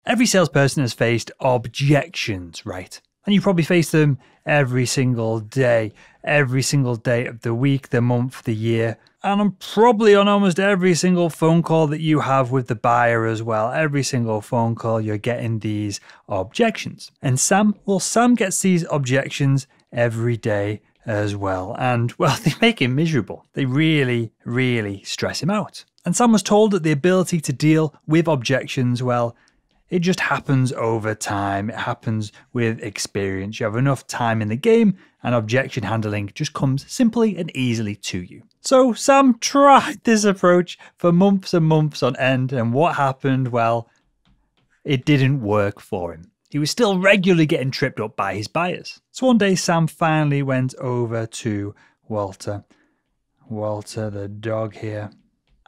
Every salesperson has faced objections, right? And you probably face them every single day of the week, the month, the year. And probably on almost every single phone call that you have with the buyer as well. Every single phone call, you're getting these objections. And Sam gets these objections every day as well. And well, they make him miserable. They really, really stress him out. And Sam was told that the ability to deal with objections, well, it just happens over time. It happens with experience. You have enough time in the game and objection handling just comes simply and easily to you. So Sam tried this approach for months and months on end. And what happened? Well, it didn't work for him. He was still regularly getting tripped up by his buyers. So one day Sam finally went over to Walter, the dog here.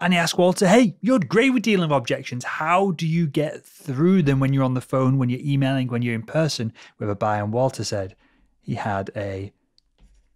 And he asked Walter, hey, you're great with dealing with objections. How do you get through them when you're on the phone, when you're emailing, when you're in person with a buyer? And Walter said he had a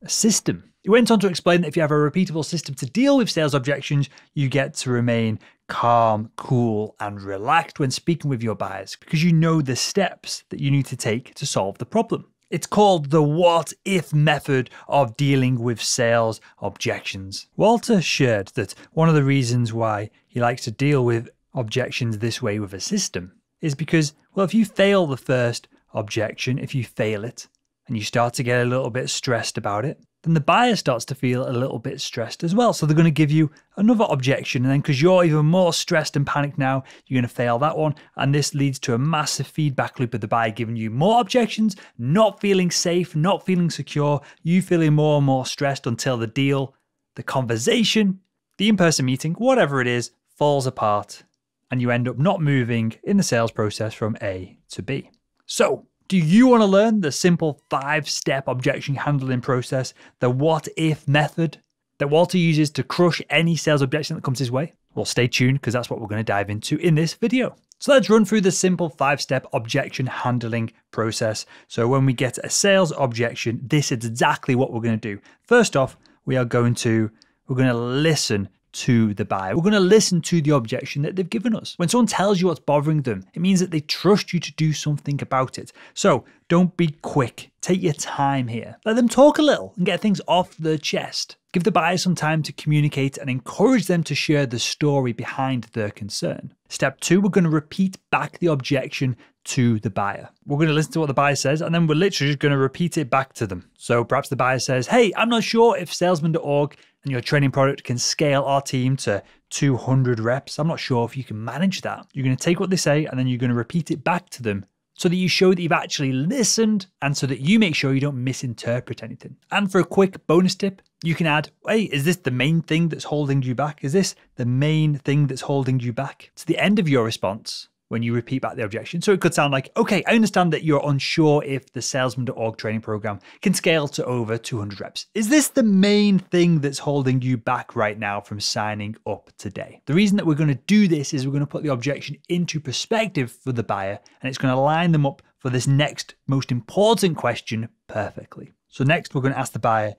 system. He went on to explain that if you have a repeatable system to deal with sales objections, you get to remain calm, cool, and relaxed when speaking with your buyers because you know the steps that you need to take to solve the problem. It's called the what-if method of dealing with sales objections. Walter shared that one of the reasons why he likes to deal with objections this way with a system is because, well, if you fail the first objection, if you fail it, and you start to get a little bit stressed about it, then the buyer starts to feel a little bit stressed as well. So they're going to give you another objection. And then because you're even more stressed and panicked now, you're going to fail that one. And this leads to a massive feedback loop of the buyer giving you more objections, not feeling safe, not feeling secure, you feeling more and more stressed until the deal, the conversation, the in-person meeting, whatever it is, falls apart. And you end up not moving in the sales process from A to B. So, do you want to learn the simple 5-step objection handling process, the what-if method that Walter uses to crush any sales objection that comes his way? Well, stay tuned because that's what we're going to dive into in this video. So let's run through the simple 5-step objection handling process. So when we get a sales objection, this is exactly what we're going to do. First off, we're going to listen to the buyer. We're going to listen to the objection that they've given us. When someone tells you what's bothering them, it means that they trust you to do something about it. So don't be quick. Take your time here. Let them talk a little and get things off their chest. Give the buyer some time to communicate and encourage them to share the story behind their concern. Step 2, we're going to repeat back the objection to the buyer. We're going to listen to what the buyer says and then we're literally just going to repeat it back to them. So perhaps the buyer says, hey, I'm not sure if salesman.org and your training product can scale our team to 200 reps. I'm not sure if you can manage that. You're going to take what they say and then you're going to repeat it back to them so that you show that you've actually listened and so that you make sure you don't misinterpret anything. And for a quick bonus tip, you can add, hey, is this the main thing that's holding you back? Is this the main thing that's holding you back? To the end of your response, when you repeat back the objection. So it could sound like, okay, I understand that you're unsure if the salesman.org training program can scale to over 200 reps. Is this the main thing that's holding you back right now from signing up today? The reason that we're going to do this is we're going to put the objection into perspective for the buyer and it's going to line them up for this next most important question perfectly. So next we're going to ask the buyer,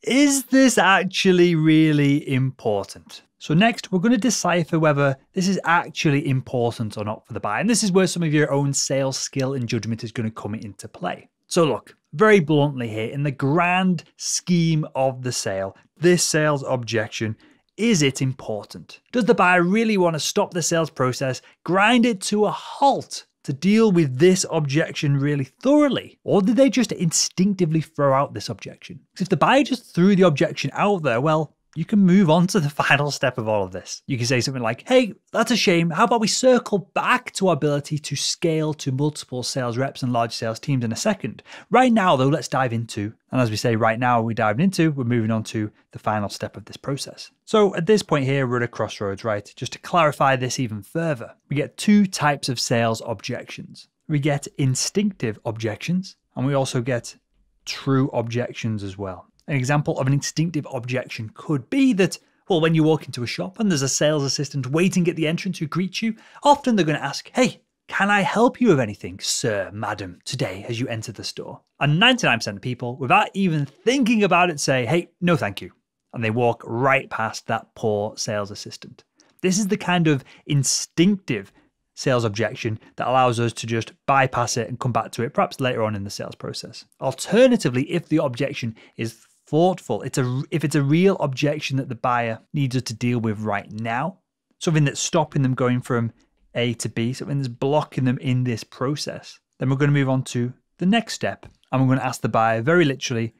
is this actually really important? So next, we're going to decipher whether this is actually important or not for the buyer. And this is where some of your own sales skill and judgment is going to come into play. So look, very bluntly here, in the grand scheme of the sale, this sales objection, is it important? Does the buyer really want to stop the sales process, grind it to a halt to deal with this objection really thoroughly? Or did they just instinctively throw out this objection? Because if the buyer just threw the objection out there, well, you can move on to the final step of all of this. You can say something like, hey, that's a shame. How about we circle back to our ability to scale to multiple sales reps and large sales teams in a second. Right now, though, let's dive into, and as we say right now, we're moving on to the final step of this process. So at this point here, we're at a crossroads, right? Just to clarify this even further, we get 2 types of sales objections. We get instinctive objections, and we also get true objections as well. An example of an instinctive objection could be that, well, when you walk into a shop and there's a sales assistant waiting at the entrance who greets you, often they're going to ask, hey, can I help you with anything, sir, madam, today as you enter the store? And 99% of people, without even thinking about it, say, hey, no, thank you. And they walk right past that poor sales assistant. This is the kind of instinctive sales objection that allows us to just bypass it and come back to it perhaps later on in the sales process. Alternatively, if the objection is thoughtful, if it's a real objection that the buyer needs us to deal with right now, something that's stopping them going from A to B, something that's blocking them in this process, then we're going to move on to the next step. And we're going to ask the buyer very literally,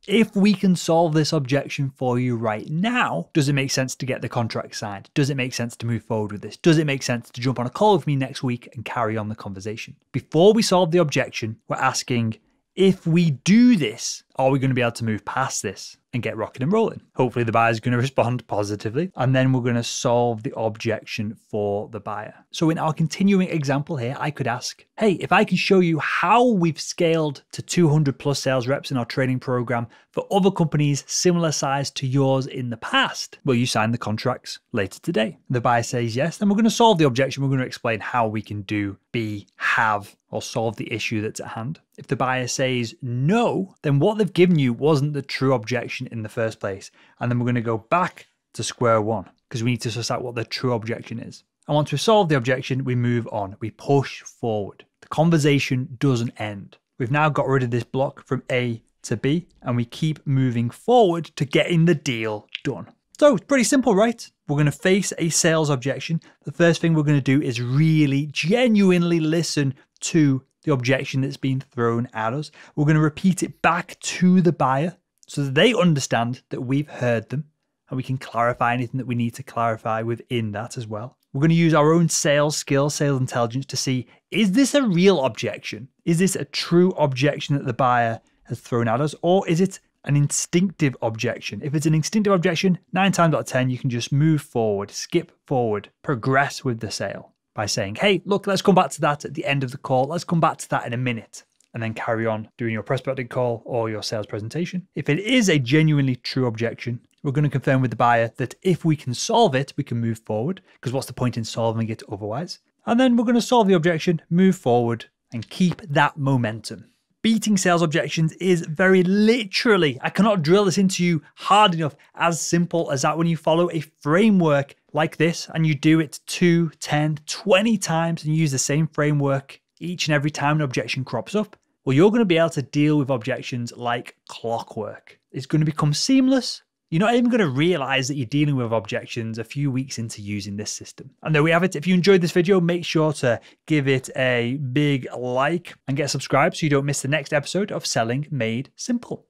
if we can solve this objection for you right now, does it make sense to get the contract signed? Does it make sense to move forward with this? Does it make sense to jump on a call with me next week and carry on the conversation? Before we solve the objection, we're asking, if we do this, are we going to be able to move past this and get rocking and rolling? Hopefully the buyer is going to respond positively, and then we're going to solve the objection for the buyer. So in our continuing example here, I could ask, hey, if I can show you how we've scaled to 200 plus sales reps in our training program for other companies similar size to yours in the past, will you sign the contracts later today? The buyer says yes, then we're going to solve the objection. We're going to explain how we can do, be, have, or solve the issue that's at hand. If the buyer says no, then what they've given you wasn't the true objection in the first place. And then we're going to go back to square one because we need to suss out what the true objection is. And once we've solved the objection, we move on. We push forward. The conversation doesn't end. We've now got rid of this block from A to B, and we keep moving forward to getting the deal done. So it's pretty simple, right? We're going to face a sales objection. The first thing we're going to do is really genuinely listen to the objection that's been thrown at us. We're going to repeat it back to the buyer so that they understand that we've heard them, and we can clarify anything that we need to clarify within that as well. We're going to use our own sales skills, sales intelligence to see, is this a real objection? Is this a true objection that the buyer has thrown at us, or is it an instinctive objection? If it's an instinctive objection, 9 times out of 10, you can just move forward, skip forward, progress with the sale by saying, hey, look, let's come back to that at the end of the call. Let's come back to that in a minute, and then carry on doing your prospecting call or your sales presentation. If it is a genuinely true objection, we're going to confirm with the buyer that if we can solve it, we can move forward, because what's the point in solving it otherwise? And then we're going to solve the objection, move forward, and keep that momentum. Beating sales objections is very literally, I cannot drill this into you hard enough, as simple as that. When you follow a framework like this and you do it 2, 10, 20 times and use the same framework each and every time an objection crops up, well, you're going to be able to deal with objections like clockwork. It's going to become seamless. You're not even going to realize that you're dealing with objections a few weeks into using this system. And there we have it. If you enjoyed this video, make sure to give it a big like and get subscribed so you don't miss the next episode of Selling Made Simple.